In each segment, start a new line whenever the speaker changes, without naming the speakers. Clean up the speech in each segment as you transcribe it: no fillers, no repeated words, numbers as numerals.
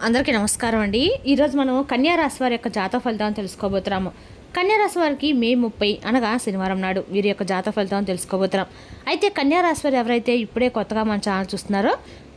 అందరికీ నమస్కారం అండి. ఈరోజు మనం కన్యా రాశి వారి యొక్క జాతక ఫలితాలను తెలుసుకోబోతున్నాము. కన్యా రాశి వారికి మే 30 అనగా శనివారం నాడు వీరి యొక్క జాతక ఫలితాలను తెలుసుకోబోతున్నాం. అయితే కన్యా రాశి వారు ఎవరైతే ఇప్పుడే కొత్తగా మన ఛానల్ చూస్తున్నారో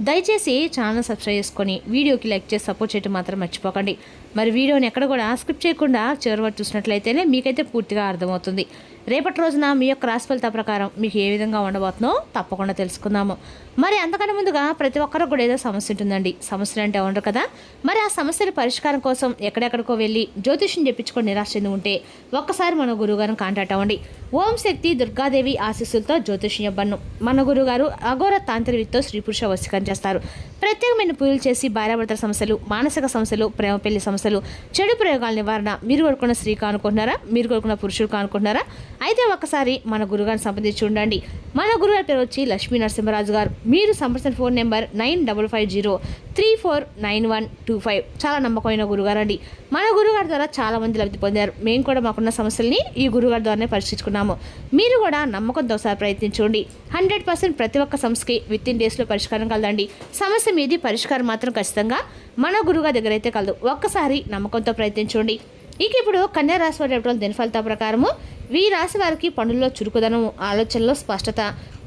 దయచేసి ఛానల్ సబ్స్క్రైబ్ చేసుకొని వీడియోకి లైక్ చేసి సపోర్ట్ చేయడం మాత్రం మర్చిపోకండి. మరి వీడియోని ఎక్కడ కూడా స్కిప్ చేయకుండా చివరి వరకు చూసినట్లయితేనే మీకైతే పూర్తిగా అర్థమవుతుంది. రేపటి రోజున మీ యొక్క రాశి ఫలిత ప్రకారం మీకు ఏ విధంగా ఉండబోతుందో తప్పకుండా తెలుసుకుందాము. మరి అంతకన్నా ముందుగా ప్రతి ఒక్కరికి కూడా ఏదో సమస్య ఉంటుందండి. సమస్యలు అంటే ఉండరు కదా. మరి ఆ సమస్యల పరిష్కారం కోసం ఎక్కడెక్కడికో వెళ్ళి జ్యోతిష్యం చెప్పించుకొని నిరాశ చెంది ఉంటే ఒక్కసారి మన గురువుగారిని కాంటాక్ట్ అవ్వండి. ఓం శక్తి దుర్గాదేవి ఆశీస్సులతో జ్యోతిష్యం ఇవ్వను. మన గురుగారు అఘోర తాంత్రికతో స్త్రీ పురుష వశీకరణ చేస్తారు. ప్రత్యేకమైన పూజలు చేసి భార్యాభర్తల సమస్యలు, మానసిక సమస్యలు, ప్రేమ పెళ్లి సమస్యలు, చెడు ప్రయోగాల నివారణ, మీరు కోరుకున్న స్త్రీ కానుకుంటున్నారా, మీరు కోరుకున్న పురుషుడు కానుకుంటున్నారా, అయితే ఒక్కసారి మన గురుగారిని సంప్రదించి ఉండండి. మన గురుగారి పేరు వచ్చి లక్ష్మీ నరసింహరాజు గారు. మీరు సంప్రదించిన ఫోన్ నెంబర్ 9550349125. చాలా నమ్మకమైన గురుగారు అండి. మన గురుగారి ద్వారా చాలా మంది లబ్ధి పొందారు. మేము కూడా మాకున్న సమస్యల్ని ఈ గురుగారి ద్వారానే పరిష్కరించుకున్నాము. మీరు కూడా నమ్మకంతో ఒకసారి ప్రయత్నించండి. 100% ప్రతి ఒక్క సమస్యకి విత్ ఇన్ డేస్లో పరిష్కారం కలదండి. సమస్య మీది, పరిష్కారం మాత్రం ఖచ్చితంగా మన గురుగారి దగ్గర అయితే కలదు. ఒక్కసారి నమ్మకంతో ప్రయత్నించండి. ఇక ఇప్పుడు కన్యా రాశి వారి దిన ఫలిత ప్రకారము ఈ రాశి వారికి పనుల్లో చురుకుదనం, ఆలోచనలో స్పష్టత,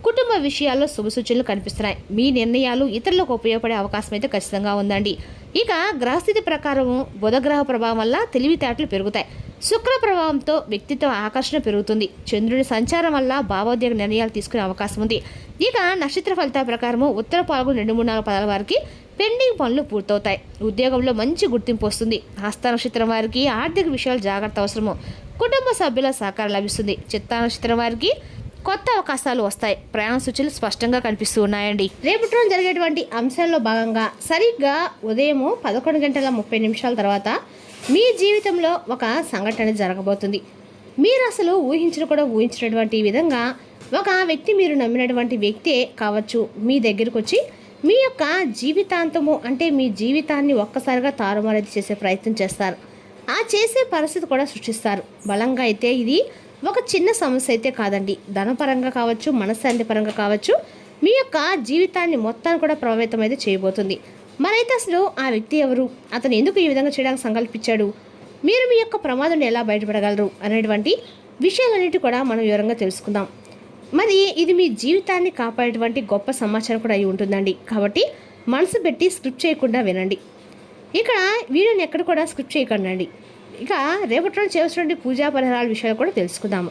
కుటుంబ విషయాల్లో శుభ సూచనలు కనిపిస్తున్నాయి. మీ నిర్ణయాలు ఇతరులకు ఉపయోగపడే అవకాశం అయితే ఖచ్చితంగా ఉందండి. ఇక గ్రహస్థితి ప్రకారము బుధగ్రహ ప్రభావం వల్ల తెలివితేటలు పెరుగుతాయి. శుక్ర ప్రభావంతో వ్యక్తిత్వ ఆకర్షణ పెరుగుతుంది. చంద్రుడి సంచారం వల్ల భావోద్వేగ నిర్ణయాలు తీసుకునే అవకాశం ఉంది. ఇక నక్షత్ర ఫలితాల ప్రకారము ఉత్తర పాల్గొన 2, 3, 4 పదాల వారికి పెండింగ్ పనులు పూర్తవుతాయి. ఉద్యోగంలో మంచి గుర్తింపు వస్తుంది. హస్త నక్షత్రం వారికి ఆర్థిక విషయాలు జాగ్రత్త అవసరము. కుటుంబ సభ్యుల సహకారం లభిస్తుంది. చిత్తా నక్షత్రం వారికి కొత్త అవకాశాలు వస్తాయి. ప్రయాణ సూచనలు స్పష్టంగా కనిపిస్తూ ఉన్నాయండి. రేపటి రోజు జరిగేటువంటి అంశాల్లో భాగంగా సరిగ్గా ఉదయం 11:30 తర్వాత మీ జీవితంలో ఒక సంఘటన జరగబోతుంది. మీరు అసలు ఊహించినటువంటి విధంగా ఒక వ్యక్తి, మీరు నమ్మినటువంటి వ్యక్తే కావచ్చు, మీ దగ్గరకు వచ్చి మీ యొక్క జీవితాంతము అంటే మీ జీవితాన్ని ఒక్కసారిగా తారుమారు చేసే ప్రయత్నం చేస్తారు. ఆ చేసే పరిస్థితి కూడా సృష్టిస్తారు. బలంగా అయితే ఇది ఒక చిన్న సమస్య అయితే కాదండి. ధనపరంగా కావచ్చు, మనశ్శాంతి పరంగా కావచ్చు, మీ యొక్క జీవితాన్ని మొత్తాన్ని కూడా ప్రభావితం అయితే చేయబోతుంది. మరైతే అసలు ఆ వ్యక్తి ఎవరు, అతను ఎందుకు ఈ విధంగా చేయడానికి సంకల్పించాడు, మీరు మీ యొక్క ప్రమాదం ఎలా బయటపడగలరు అనేటువంటి విషయాలన్నిటి కూడా మనం వివరంగా తెలుసుకుందాం. మరి ఇది మీ జీవితాన్ని కాపాడేటువంటి గొప్ప సమాచారం కూడా అయి ఉంటుందండి. కాబట్టి మనసు పెట్టి స్క్రిప్ట్ చేయకుండా వినండి. ఇక్కడ వీడియోని ఎక్కడ కూడా స్క్రిప్ట్ చేయకండి. ఇక రేపటి రోజు చేయాల్సినటువంటి పూజా పరిహారాల విషయాలు కూడా తెలుసుకుందాము.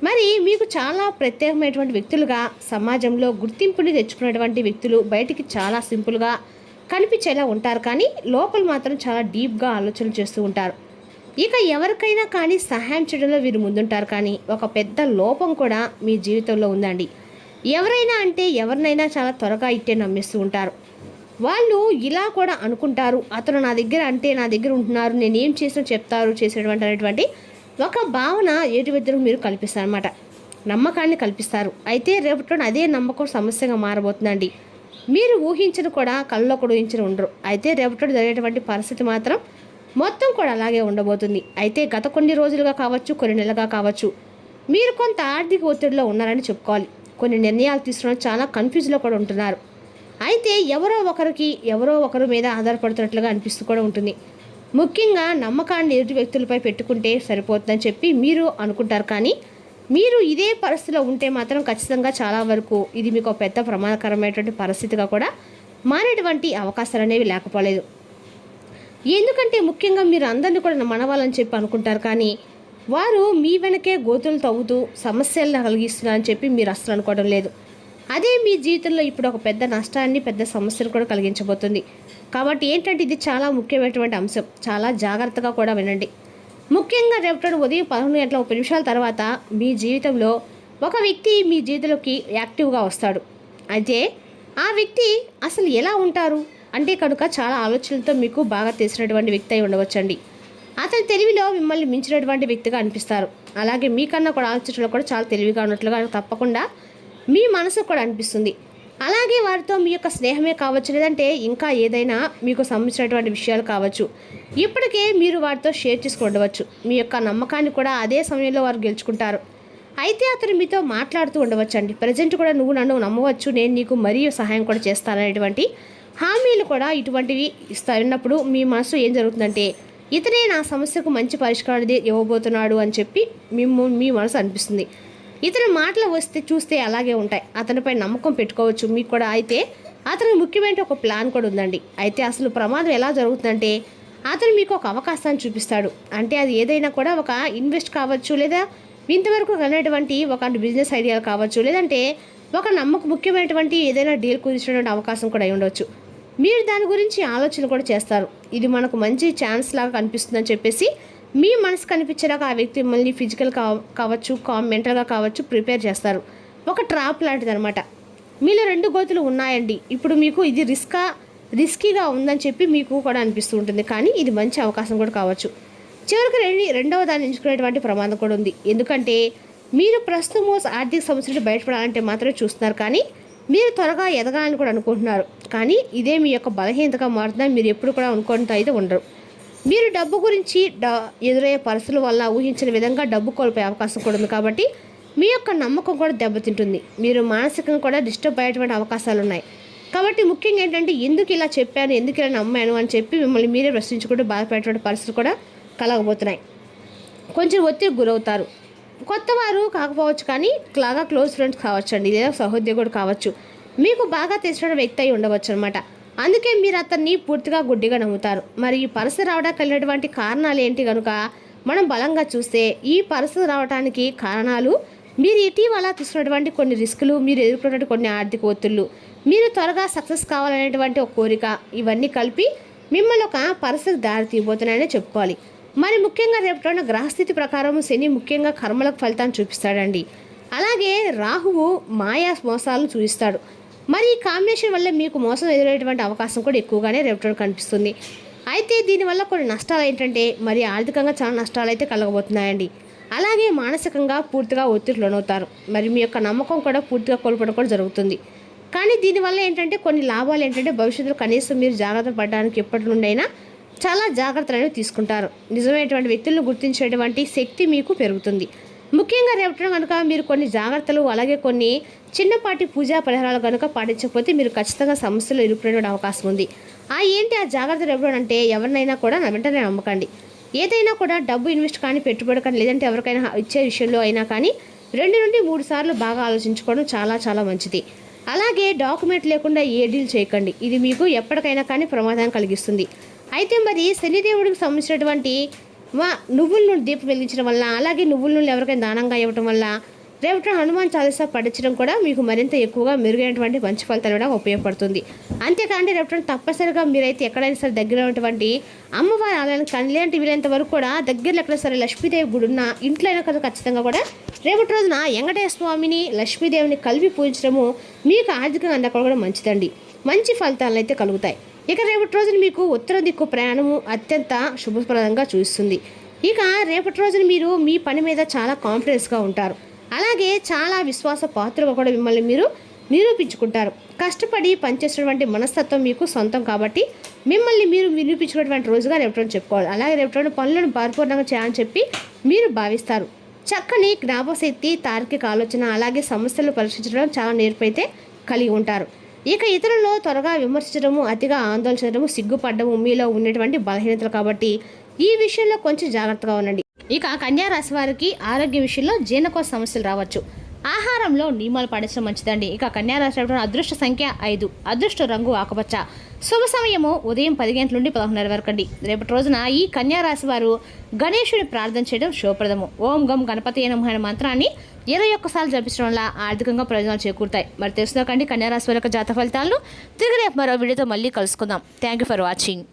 మరి మీకు చాలా ప్రత్యేకమైనటువంటి వ్యక్తులుగా సమాజంలో గుర్తింపుని తెచ్చుకున్నటువంటి వ్యక్తులు బయటికి చాలా సింపుల్గా కనిపించేలా ఉంటారు, కానీ లోపల మాత్రం చాలా డీప్గా ఆలోచనలు చేస్తూ ఉంటారు. ఇక ఎవరికైనా కానీ సహాయం చేయడంలో వీరు ముందుంటారు, కానీ ఒక పెద్ద లోపం కూడా మీ జీవితంలో ఉందండి. ఎవరైనా అంటే ఎవరినైనా చాలా త్వరగా ఇట్టే నమ్మిస్తూ ఉంటారు. వాళ్ళు ఇలా కూడా అనుకుంటారు, అతను నా దగ్గర అంటే నా దగ్గర ఉంటున్నారు, నేను ఏం చేసినా చెప్తారు అనేటువంటి ఒక భావన ఎటు వ్యక్తులకు మీరు కల్పిస్తారు అనమాట. నమ్మకాన్ని కల్పిస్తారు. అయితే రేపటి అదే నమ్మకం సమస్యగా మారబోతుందండి. మీరు ఊహించను కూడా, కళ్ళలో కూడా ఊహించని ఉండరు. అయితే రేపటి జరిగేటువంటి పరిస్థితి మాత్రం మొత్తం కూడా అలాగే ఉండబోతుంది. అయితే గత కొన్ని రోజులుగా కావచ్చు, కొన్ని నెలలుగా కావచ్చు, మీరు కొంత ఆర్థిక ఒత్తిడిలో ఉన్నారని చెప్పుకోవాలి. కొన్ని నిర్ణయాలు తీసుకోవడం చాలా కన్ఫ్యూజ్లో కూడా ఉంటున్నారు. అయితే ఎవరో ఒకరు మీద ఆధారపడుతున్నట్లుగా అనిపిస్తూ కూడా ఉంటుంది. ముఖ్యంగా నమ్మకాన్ని ఎదుటి వ్యక్తులపై పెట్టుకుంటే సరిపోతుందని చెప్పి మీరు అనుకుంటారు, కానీ మీరు ఇదే పరిస్థితిలో ఉంటే మాత్రం ఖచ్చితంగా చాలా వరకు ఇది మీకు పెద్ద ప్రమాదకరమైనటువంటి పరిస్థితిగా కూడా మారేటువంటి అవకాశాలు అనేవి లేకపోలేదు. ఎందుకంటే ముఖ్యంగా మీరు అందరినీ కూడా మనవాలని చెప్పి అనుకుంటారు, కానీ వారు మీ వెనకే గోతులు తవ్వుతూ సమస్యలను కలిగిస్తున్నారని చెప్పి మీరు అసలు అనుకోవడం లేదు. అదే మీ జీవితంలో ఇప్పుడు ఒక పెద్ద నష్టాన్ని, పెద్ద సమస్యను కూడా కలిగించబోతుంది. కాబట్టి ఏంటంటే ఇది చాలా ముఖ్యమైనటువంటి అంశం. చాలా జాగ్రత్తగా కూడా వినండి. ముఖ్యంగా రేపటి ఉదయం 11:30 తర్వాత మీ జీవితంలో ఒక వ్యక్తి మీ జీవితంలోకి యాక్టివ్గా వస్తాడు. అయితే ఆ వ్యక్తి అసలు ఎలా ఉంటారు అంటే కనుక చాలా ఆలోచనలతో మీకు బాగా తెలిసినటువంటి వ్యక్తి అయి ఉండవచ్చండి. అతని తెలివిలో మిమ్మల్ని మించినటువంటి వ్యక్తిగా అనిపిస్తారు. అలాగే మీకన్నా కూడా ఆలోచనలో కూడా చాలా తెలివిగా ఉన్నట్లుగా తప్పకుండా మీ మనసు కూడా అనిపిస్తుంది. అలాగే వారితో మీ యొక్క స్నేహమే కావచ్చు, లేదంటే ఇంకా ఏదైనా మీకు సంబంధించినటువంటి విషయాలు కావచ్చు, ఇప్పటికే మీరు వారితో షేర్ చేసుకుని ఉండవచ్చు. మీ యొక్క నమ్మకాన్ని కూడా అదే సమయంలో వారు గెలుచుకుంటారు. అయితే అతను మీతో మాట్లాడుతూ ఉండవచ్చు అండి. ప్రజెంట్ కూడా నువ్వు నన్ను నమ్మవచ్చు, నేను నీకు మరీ సహాయం కూడా చేస్తాననేటువంటి
హామీలు కూడా ఇటువంటివి ఇస్తున్నప్పుడు మీ మనసు ఏం జరుగుతుందంటే ఇతనే నా సమస్యకు మంచి పరిష్కారం ఇవ్వబోతున్నాడు అని చెప్పి మీ మనసు అనిపిస్తుంది. ఇతని మాటలు చూస్తే అలాగే ఉంటాయి. అతనిపై నమ్మకం పెట్టుకోవచ్చు మీకు కూడా. అయితే అతను ముఖ్యమైన ఒక ప్లాన్ కూడా ఉందండి. అయితే అసలు ప్రమాదం ఎలా జరుగుతుందంటే అతను మీకు ఒక అవకాశాన్ని చూపిస్తాడు. అంటే అది ఏదైనా కూడా ఒక ఇన్వెస్ట్ కావచ్చు, లేదా ఇంతవరకు కలిగినటువంటి ఒక బిజినెస్ ఐడియాలు కావచ్చు, లేదంటే ఒక ముఖ్యమైనటువంటి ఏదైనా డీల్ కుదిర్చినటువంటి అవకాశం కూడా అయి ఉండవచ్చు. మీరు దాని గురించి ఆలోచన కూడా చేస్తారు. ఇది మనకు మంచి ఛాన్స్ లాగా కనిపిస్తుందని చెప్పేసి మీ మనసు కనిపించేలాగా ఆ వ్యక్తి మిమ్మల్ని ఫిజికల్ కావచ్చు, మెంటల్గా కావచ్చు ప్రిపేర్ చేస్తారు. ఒక ట్రాప్ లాంటిది అనమాట. మీలో 2 గోతులు ఉన్నాయండి. ఇప్పుడు మీకు ఇది రిస్కీగా ఉందని చెప్పి మీకు కూడా అనిపిస్తూ ఉంటుంది. కానీ ఇది మంచి అవకాశం కూడా కావచ్చు. చివరికి రెండవ దాన్ని ఎంచుకునేటువంటి ప్రమాదం కూడా ఉంది. ఎందుకంటే మీరు ప్రస్తుతం ఆర్థిక సమస్యలు బయటపడాలంటే మాత్రమే చూస్తున్నారు. కానీ మీరు త్వరగా ఎదగాలని కూడా అనుకుంటున్నారు. కానీ ఇదే మీ యొక్క బలహీనతగా మారుతుందని మీరు ఎప్పుడు కూడా అనుకుంటూ అయితే ఉండరు. మీరు డబ్బు గురించి ఎదురయ్యే పరిస్థితుల వల్ల ఊహించిన విధంగా డబ్బు కోల్పోయే అవకాశం కూడా ఉంది. కాబట్టి మీ యొక్క నమ్మకం కూడా దెబ్బతింటుంది. మీరు మానసికంగా కూడా డిస్టర్బ్ అయ్యేటువంటి అవకాశాలు ఉన్నాయి. కాబట్టి ముఖ్యంగా ఏంటంటే ఎందుకు ఇలా చెప్పాను, ఎందుకు ఇలా నమ్మాను అని చెప్పి మిమ్మల్ని మీరే ప్రశ్నించుకుంటూ బాధపడేటువంటి పరిస్థితులు కూడా కలగబోతున్నాయి. కొంచెం ఒత్తిడికి గురవుతారు. కొత్త వారు కాకపోవచ్చు, కానీ బాగా క్లోజ్ ఫ్రెండ్స్ కావచ్చండి, లేదా సహోద్యోగుడు కావచ్చు, మీకు బాగా తెలిసిన వ్యక్తి అయి ఉండవచ్చు అనమాట. అందుకే మీరు అతన్ని పూర్తిగా గుడ్డిగా నమ్ముతారు. మరి ఈ పరిస్థితి రావడానికి కలిగినటువంటి కారణాలు ఏంటి కనుక మనం బలంగా చూస్తే ఈ పరిస్థితి రావడానికి కారణాలు మీరు ఇటీవల తీసుకున్నటువంటి కొన్ని రిస్కులు, మీరు ఎదుర్కొన్నటువంటి కొన్ని ఆర్థిక ఒత్తిళ్లు, మీరు త్వరగా సక్సెస్ కావాలనేటువంటి ఒక కోరిక, ఇవన్నీ కలిపి మిమ్మల్ని ఒక పరిస్థితి దారి తీయబోతున్నాయని చెప్పుకోవాలి. మరి ముఖ్యంగా రేపటి గ్రహస్థితి ప్రకారం శని ముఖ్యంగా కర్మలకు ఫలితాన్ని చూపిస్తాడండి. అలాగే రాహువు మాయా మోసాలను చూపిస్తాడు. మరి ఈ కాంబినేషన్ వల్ల మీకు మోసం ఎదురయ్యేటువంటి అవకాశం కూడా ఎక్కువగానే రేపటి కనిపిస్తుంది. అయితే దీనివల్ల కొన్ని నష్టాలు ఏంటంటే మరి ఆర్థికంగా చాలా నష్టాలు అయితే కలగబోతున్నాయండి. అలాగే మానసికంగా పూర్తిగా ఒత్తిడి లోనవుతారు. మరి మీ యొక్క నమ్మకం కూడా పూర్తిగా కోల్పోవడం కూడా జరుగుతుంది. కానీ దీనివల్ల ఏంటంటే కొన్ని లాభాలు ఏంటంటే భవిష్యత్తులో కనీసం మీరు జాగ్రత్త పడడానికి ఎప్పటి నుండి అయినా చాలా జాగ్రత్తలు అనేవి తీసుకుంటారు. నిజమైనటువంటి వ్యక్తులను గుర్తించేటువంటి శక్తి మీకు పెరుగుతుంది. ముఖ్యంగా రేపటి కనుక మీరు కొన్ని జాగ్రత్తలు, అలాగే కొన్ని చిన్నపాటి పూజా పరిహారాలు కనుక పాటించకపోతే మీరు ఖచ్చితంగా సమస్యలు ఇరుక్కునే అవకాశం ఉంది. ఏంటి ఆ జాగ్రత్తలు ఎప్పుడు అంటే ఎవరినైనా కూడా వెంటనే నమ్మకండి. ఏదైనా కూడా డబ్బు ఇన్వెస్ట్ కానీ, పెట్టుబడి కానీ, లేదంటే ఎవరికైనా ఇచ్చే విషయంలో అయినా కానీ 2 నుండి 3 సార్లు బాగా ఆలోచించుకోవడం చాలా చాలా మంచిది. అలాగే డాక్యుమెంట్ లేకుండా ఏ డీల్ చేయకండి. ఇది మీకు ఎప్పటికైనా కానీ ప్రమాదం కలిగిస్తుంది. అయితే మరి శనిదేవుడికి సంబంధించినటువంటి నువ్వుల నుండి దీపం వెలిగించడం వల్ల, అలాగే నువ్వుల నుండి ఎవరికైనా దానంగా ఇవ్వడం వల్ల రేపటి హనుమాన్ చాలీసా పఠించడం కూడా మీకు మరింత ఎక్కువగా మెరుగైనటువంటి మంచి ఫలితాలు కూడా ఉపయోగపడుతుంది. అంతేకాండి రేపటి తప్పనిసరిగా మీరైతే ఎక్కడైనా సరే దగ్గర ఉన్నటువంటి అమ్మవారి ఆలయానికి కానీ, లేదంటే వీలైనంత వరకు కూడా దగ్గరలో ఎక్కడ సరే లక్ష్మీదేవి గుడి ఉన్న ఇంట్లో అయినా కదా ఖచ్చితంగా కూడా రేపటి రోజున వెంకటేశ్వర స్వామిని, లక్ష్మీదేవిని కలిపి పూజించడము మీకు ఆర్థికంగా అందక కూడా మంచిదండి. మంచి ఫలితాలు అయితే కలుగుతాయి. ఇక రేపటి రోజున మీకు ఉత్తర దిక్కు ప్రయాణము అత్యంత శుభప్రదంగా చూస్తుంది. ఇక రేపటి రోజున మీరు మీ పని మీద చాలా కాన్ఫిడెన్స్గా ఉంటారు. అలాగే చాలా విశ్వాస పాత్రగా కూడా మిమ్మల్ని మీరు నిరూపించుకుంటారు. కష్టపడి పనిచేసినటువంటి మనస్తత్వం మీకు సొంతం కాబట్టి మిమ్మల్ని మీరు నిరూపించుకున్నటువంటి రోజుగా రేపటి రోజు చెప్పుకోవాలి. అలాగే రేపటి రోజు పనులను పరిపూర్ణంగా చేయాలని చెప్పి మీరు భావిస్తారు. చక్కని జ్ఞాపకశక్తి, తార్కిక ఆలోచన, అలాగే సమస్యలు పరీక్షించడం చాలా నేర్పైతే కలిగి ఉంటారు. ఇక ఇతరులలో త్వరగా విమర్శించడము, అతిగా ఆందోళన చేయడము, సిగ్గుపడము మీలో ఉన్నటువంటి బలహీనతలు కాబట్టి ఈ విషయంలో కొంచెం జాగ్రత్తగా ఉండండి. ఇక కన్యా రాశి వారికి ఆరోగ్య విషయంలో జీర్ణకోశ సమస్యలు రావచ్చు. ఆహారంలో నియమాలు పాటించడం మంచిదండి. ఇక కన్యా రాశి అదృష్ట సంఖ్య 5, అదృష్ట రంగు ఆకుపచ్చ, శుభ సమయము ఉదయం 10 గంటల నుండి 11:30 వరకు అండి. రేపటి రోజున ఈ కన్యా రాశి వారు గణేశుని ప్రార్థన చేయడం శుభప్రదము. ఓం గం గణపతి నమః అనే మంత్రాన్ని 21 సార్లు జపించడం వల్ల ఆర్థికంగా ప్రయోజనాలు చేకూరుతాయి. మరి తెలుసుకుందాం కన్యా రాశి వారి యొక్క జాతక ఫలితాలను తిరిగి రేపు మరో వీడియోతో మళ్ళీ కలుసుకుందాం. Thank you for watching.